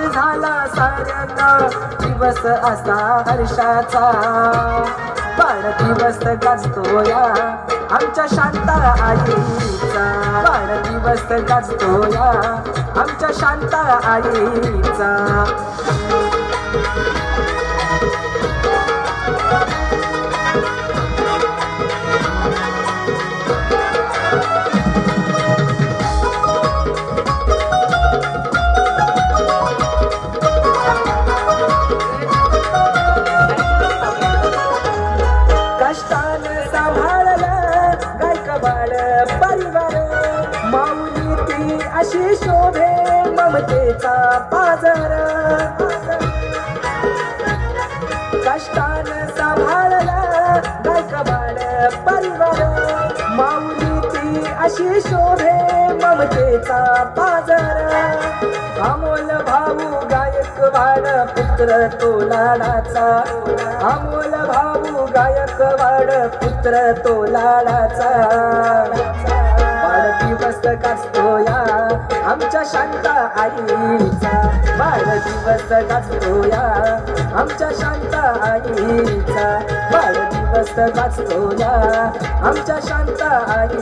आनंद झाला साऱ्यांना दिवस असा हर्षाचा वाढदिवस गाजतो या आमच्या शांता आईचा वाढदिवस गाजतो या आमच्या शांता आईचा कष्टानं सांभाळलं गायकवाड परिवार माऊली ती अशी शोभे ममतेचा पाजर कष्टानं सांभाळलं गायकवाड परिवार माऊली ती अशी शोभे ममतेचा पाजर अमोल भाऊ गायकवाड पुत्र तो लाडाचा अमोल भाऊ गायकवाड पुत्र तो लाडाचा वाढदिवस गाजतो या आमच्या शांता आईचा वाढदिवस गाजतो या आमच्या शांता आईचा वाढदिवस गाजतो या आमच्या शांता आई